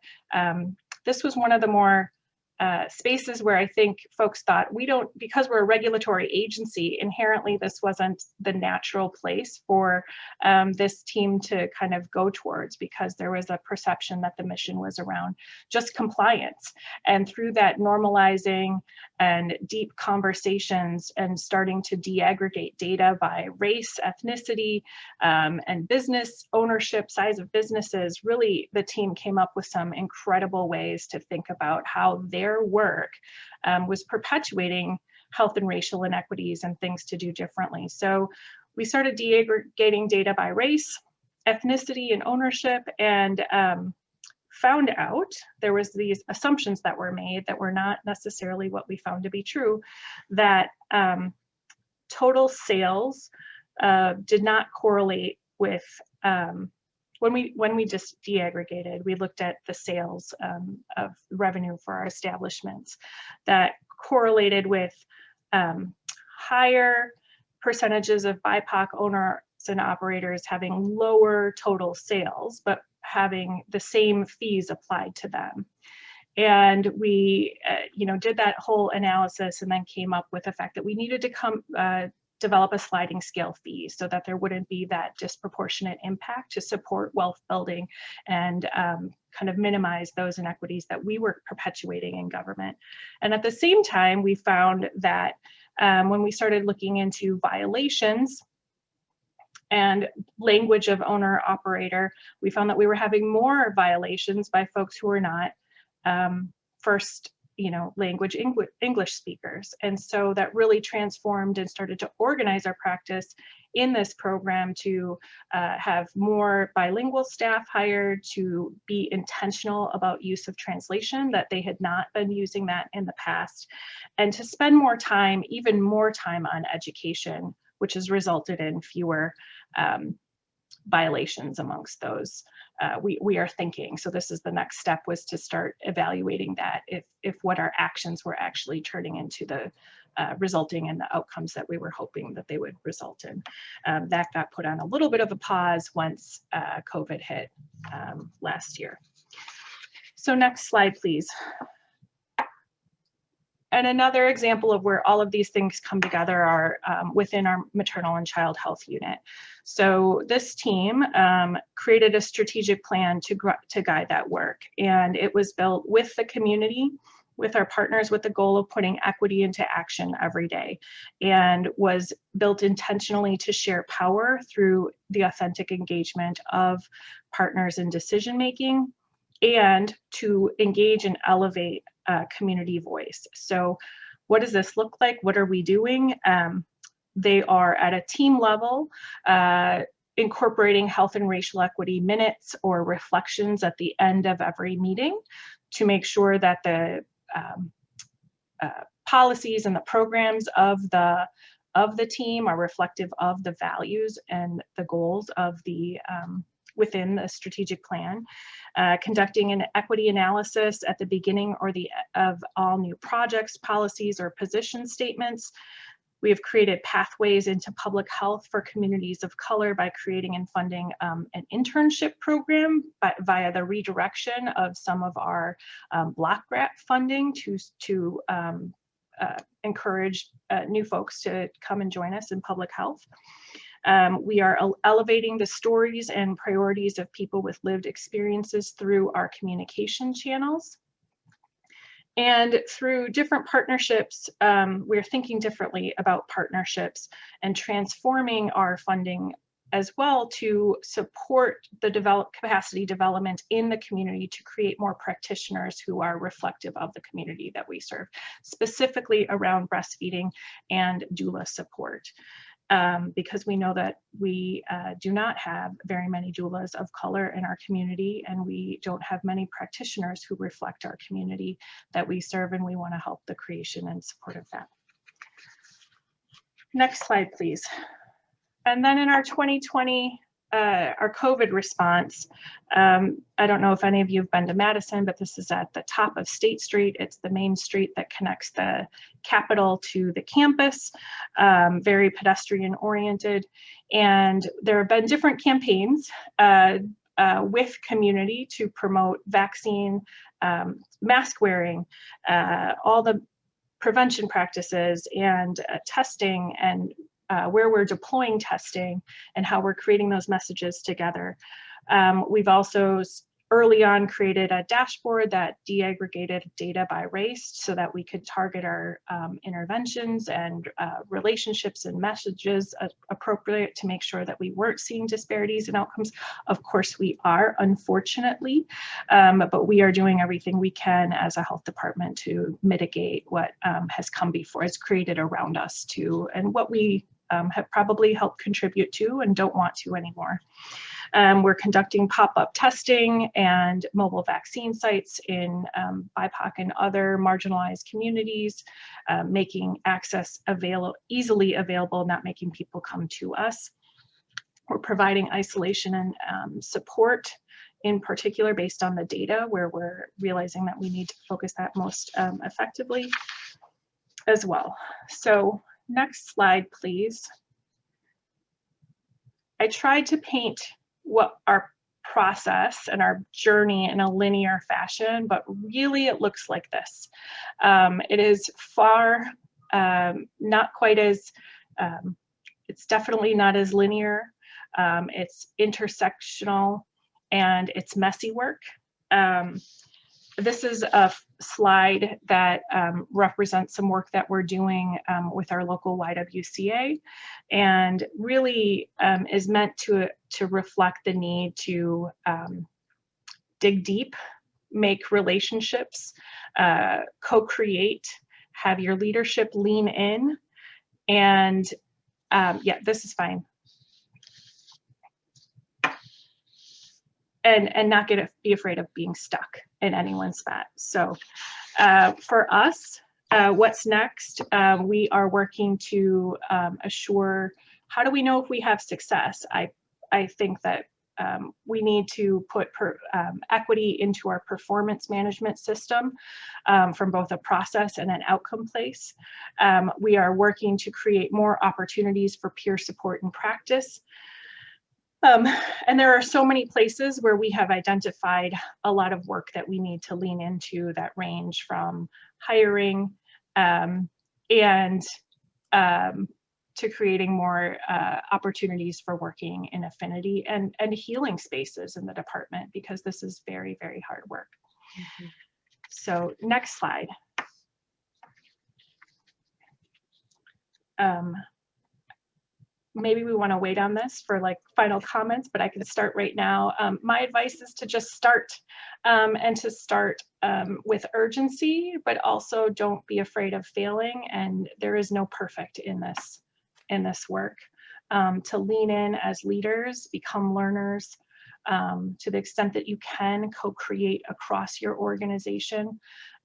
this was one of the more spaces where I think folks thought because we're a regulatory agency, inherently this wasn't the natural place for this team to kind of go towards, because there was a perception that the mission was around just compliance. And through that normalizing and deep conversations and starting to deaggregate data by race, ethnicity, and business ownership, size of businesses, really the team came up with some incredible ways to think about how their work was perpetuating health and racial inequities and things to do differently. So we started deaggregating data by race, ethnicity, and ownership, and found out there was these assumptions that were made that were not necessarily what we found to be true, that total sales did not correlate with when we just deaggregated, we looked at the sales of revenue for our establishments that correlated with higher percentages of BIPOC owners and operators having lower total sales, but having the same fees applied to them. And we did that whole analysis and then came up with the fact that we needed to develop a sliding scale fee so that there wouldn't be that disproportionate impact to support wealth building and kind of minimize those inequities that we were perpetuating in government. And at the same time, we found that when we started looking into violations and language of owner operator, we found that we were having more violations by folks who were not first language English speakers. And so that really transformed and started to organize our practice in this program to have more bilingual staff hired, to be intentional about use of translation, that they had not been using that in the past, and to spend more time, even more time on education which has resulted in fewer violations amongst those. We are thinking, so this is the next step, was to start evaluating that if what our actions were actually turning into the resulting in the outcomes that we were hoping that they would result in. That got put on a little bit of a pause once COVID hit last year. So next slide, please. And another example of where all of these things come together are within our maternal and child health unit. So this team created a strategic plan to guide that work, and it was built with the community, with our partners, with the goal of putting equity into action every day, and was built intentionally to share power through the authentic engagement of partners in decision making, and to engage and elevate community voice. So what does this look like? What are we doing? They are at a team level, incorporating health and racial equity minutes or reflections at the end of every meeting to make sure that the policies and the programs of the team are reflective of the values and the goals of the within the strategic plan, conducting an equity analysis at the beginning or of all new projects, policies, or position statements. We have created pathways into public health for communities of color by creating and funding an internship program via the redirection of some of our block grant funding to encourage new folks to come and join us in public health. We are elevating the stories and priorities of people with lived experiences through our communication channels. And through different partnerships, we're thinking differently about partnerships and transforming our funding as well to support the capacity development in the community to create more practitioners who are reflective of the community that we serve, specifically around breastfeeding and doula support. Because we know that we do not have very many doulas of color in our community, and we don't have many practitioners who reflect our community that we serve, and we want to help the creation and support of that. Next slide, please. And then in our 2020, our COVID response, I don't know if any of you have been to Madison, but this is at the top of State Street. It's the main street that connects the Capitol to the campus, very pedestrian oriented. And there have been different campaigns with community to promote vaccine, mask wearing, all the prevention practices and testing, and where we're deploying testing and how we're creating those messages together. We've also early on created a dashboard that deaggregated data by race so that we could target our interventions and relationships and messages appropriate to make sure that we weren't seeing disparities in outcomes. Of course we are, unfortunately, but we are doing everything we can as a health department to mitigate what has come before, has created around us too, and what we have probably helped contribute to and don't want to anymore. We're conducting pop-up testing and mobile vaccine sites in BIPOC and other marginalized communities, making access easily available, not making people come to us. We're providing isolation and support, in particular based on the data, where we're realizing that we need to focus that most effectively as well. So next slide, please. I tried to paint what our process and our journey in a linear fashion, but really it looks like this. It is far, not quite as, it's definitely not as linear. It's intersectional and it's messy work. This is a slide that represents some work that we're doing with our local YWCA, and really is meant to reflect the need to dig deep, make relationships, co-create, have your leadership lean in, and yeah, this is fine. And not be afraid of being stuck in any one spot. So for us, what's next? We are working to assure how do we know if we have success? I think that we need to put equity into our performance management system from both a process and an outcome place. We are working to create more opportunities for peer support and practice. And there are so many places where we have identified a lot of work that we need to lean into that range from hiring and to creating more opportunities for working in affinity and healing spaces in the department, because this is very, very hard work. Mm-hmm. So next slide. Maybe we want to wait on this for like final comments, but I can start right now. My advice is to just start and to start with urgency, but also don't be afraid of failing. And there is no perfect in this work. To lean in as leaders, become learners, to the extent that you can co-create across your organization,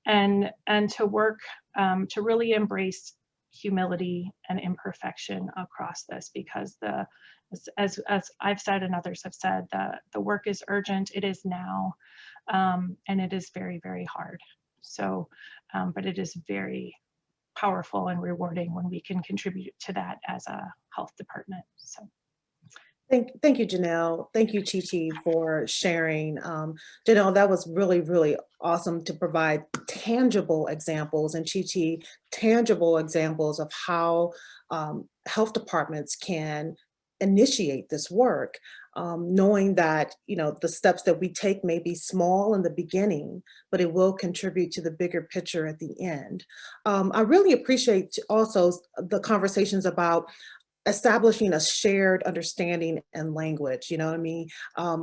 and to work to really embrace humility and imperfection across this, because as I've said and others have said, the work is urgent, it is now, and it is very, very hard. So, but it is very powerful and rewarding when we can contribute to that as a health department. So. Thank you, Janelle. Thank you, Chi-Chi, for sharing. Janelle, that was really, really awesome to provide tangible examples, and Chi-Chi, tangible examples of how health departments can initiate this work, knowing that, you know, the steps that we take may be small in the beginning, but it will contribute to the bigger picture at the end. I really appreciate also the conversations about establishing a shared understanding and language, you know what I mean?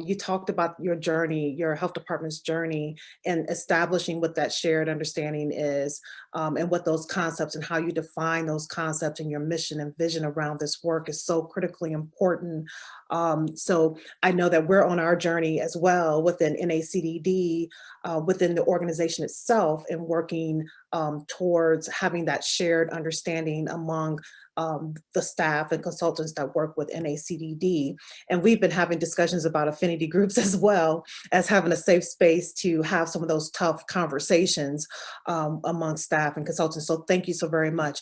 You talked about your journey, your health department's journey, and establishing what that shared understanding is, and what those concepts and how you define those concepts and your mission and vision around this work is so critically important. So I know that we're on our journey as well within NACDD, within the organization itself, and working towards having that shared understanding among the staff and consultants that work with NACDD. And we've been having discussions about affinity groups as well as having a safe space to have some of those tough conversations among staff and consultants. So thank you so very much.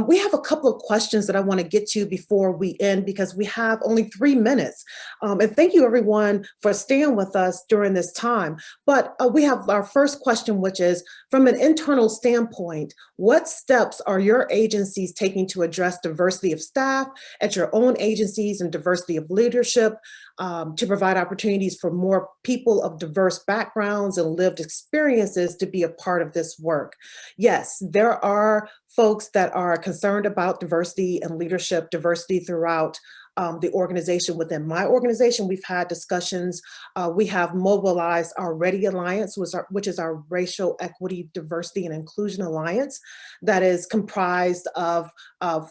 We have a couple of questions that I want to get to before we end, because we have only 3 minutes. And thank you everyone for staying with us during this time. But we have our first question, which is, from an internal standpoint, what steps are your agencies taking to address diversity of staff at your own agencies and diversity of leadership, to provide opportunities for more people of diverse backgrounds and lived experiences to be a part of this work? Yes, there are folks that are concerned about diversity and leadership, diversity throughout the organization. Within my organization, we've had discussions. We have mobilized our READY Alliance, which is our Racial Equity, Diversity, and Inclusion Alliance, that is comprised of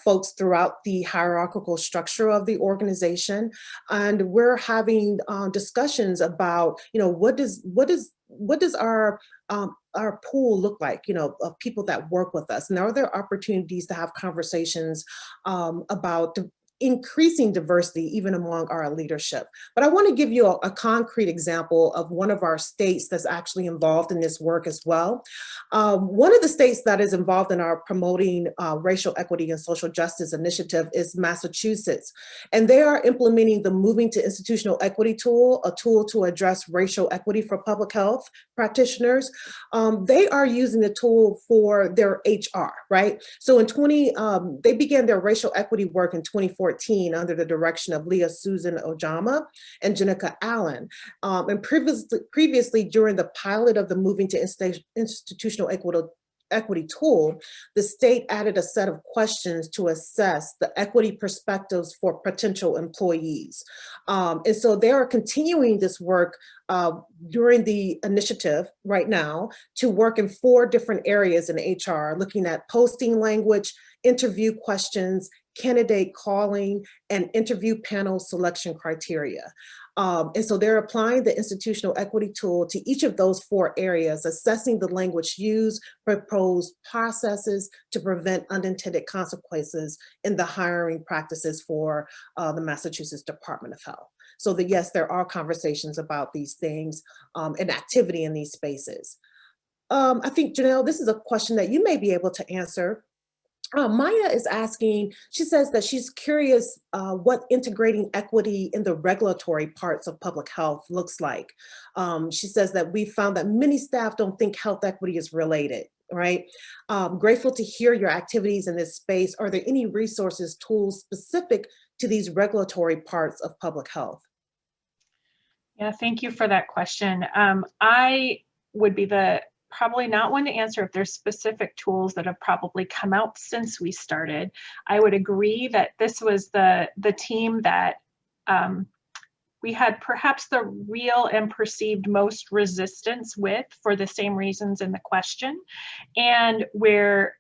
folks throughout the hierarchical structure of the organization. And we're having discussions about, you know, what does our pool look like, you know, of people that work with us? And are there opportunities to have conversations about increasing diversity even among our leadership? But I want to give you a concrete example of one of our states that's actually involved in this work as well. One of the states that is involved in our promoting racial equity and social justice initiative is Massachusetts. And they are implementing the Moving to Institutional Equity tool, a tool to address racial equity for public health practitioners. They are using the tool for their HR, right? So they began their racial equity work in 2014 under the direction of Leah Susan Ojama and Jenica Allen. And previously during the pilot of the Moving to Institutional Equity tool, the state added a set of questions to assess the equity perspectives for potential employees. And so they are continuing this work during the initiative right now to work in 4 different areas in HR, looking at posting language, interview questions, candidate calling, and interview panel selection criteria. And so they're applying the institutional equity tool to each of those 4 areas, assessing the language used, proposed processes to prevent unintended consequences in the hiring practices for the Massachusetts Department of Health. So that yes, there are conversations about these things and activity in these spaces. I think, Janelle, this is a question that you may be able to answer. Maya is asking, she says that she's curious what integrating equity in the regulatory parts of public health looks like. She says that we found that many staff don't think health equity is related, right? Grateful to hear your activities in this space. Are there any resources, tools specific to these regulatory parts of public health? Yeah, thank you for that question. I would be probably not one to answer if there's specific tools that have probably come out since we started. I would agree that this was the team that we had perhaps the real and perceived most resistance with, for the same reasons in the question, and where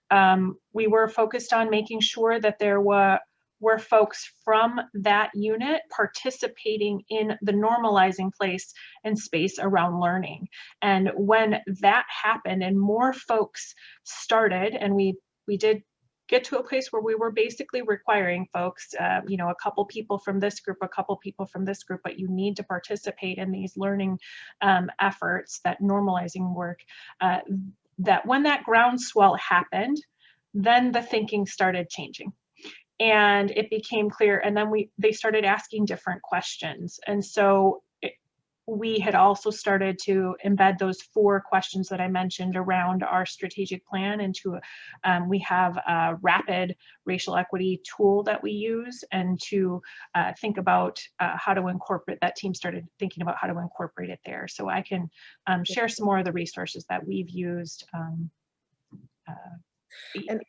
we were focused on making sure that there were folks from that unit participating in the normalizing place and space around learning. And when that happened and more folks started, and we did get to a place where we were basically requiring folks, you know, a couple people from this group, a couple people from this group, but you need to participate in these learning efforts, that normalizing work, that when that groundswell happened, then the thinking started changing. And it became clear, and then they started asking different questions. And so we had also started to embed those 4 questions that I mentioned around our strategic plan into, we have a rapid racial equity tool that we use, and to think about how to incorporate, that team started thinking about how to incorporate it there. So I can share some more of the resources that we've used in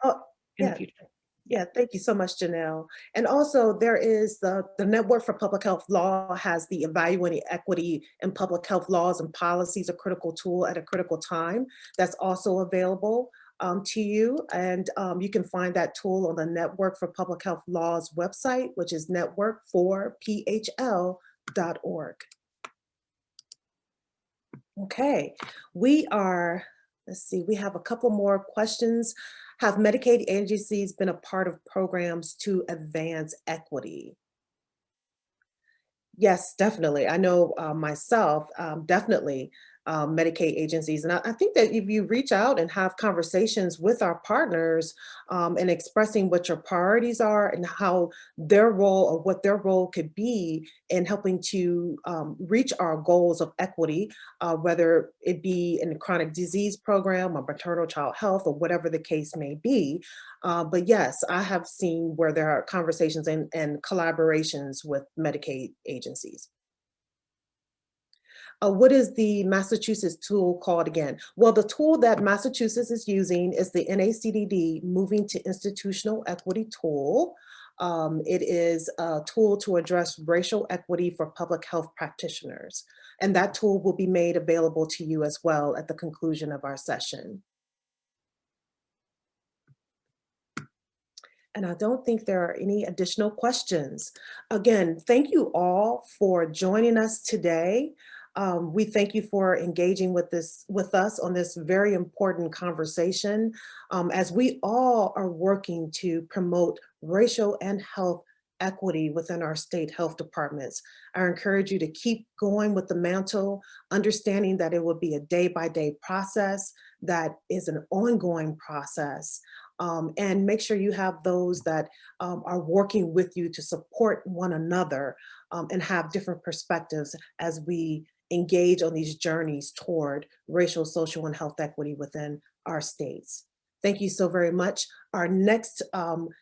the future. Yeah, thank you so much, Janelle. And also there is the Network for Public Health Law has the Evaluating Equity in Public Health Laws and Policies, a critical tool at a critical time. That's also available to you. And you can find that tool on the Network for Public Health Laws website, which is network4phl.org. Okay, let's see, we have a couple more questions. Have Medicaid agencies been a part of programs to advance equity? Yes, definitely. I know myself, definitely Medicaid agencies. And I think that if you reach out and have conversations with our partners and expressing what your priorities are and how their role, or what their role could be in helping to reach our goals of equity, whether it be in a chronic disease program or maternal child health or whatever the case may be. But yes, I have seen where there are conversations and collaborations with Medicaid agencies. What is the Massachusetts tool called again? Well, the tool that Massachusetts is using is the NACDD Moving to Institutional Equity tool. It is a tool to address racial equity for public health practitioners. And that tool will be made available to you as well at the conclusion of our session. And I don't think there are any additional questions. Again, thank you all for joining us today. We thank you for engaging with us on this very important conversation as we all are working to promote racial and health equity within our state health departments. I encourage you to keep going with the mantle, understanding that it will be a day-by-day process, that is an ongoing process. And make sure you have those that are working with you to support one another and have different perspectives as we engage on these journeys toward racial, social, and health equity within our states. Thank you so very much. Our next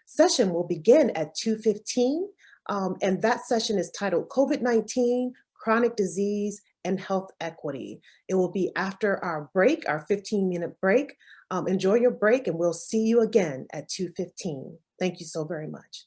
session will begin at 2:15, and that session is titled COVID-19, Chronic Disease, and Health Equity. It will be after our break, our 15-minute break. Enjoy your break, and we'll see you again at 2:15. Thank you so very much.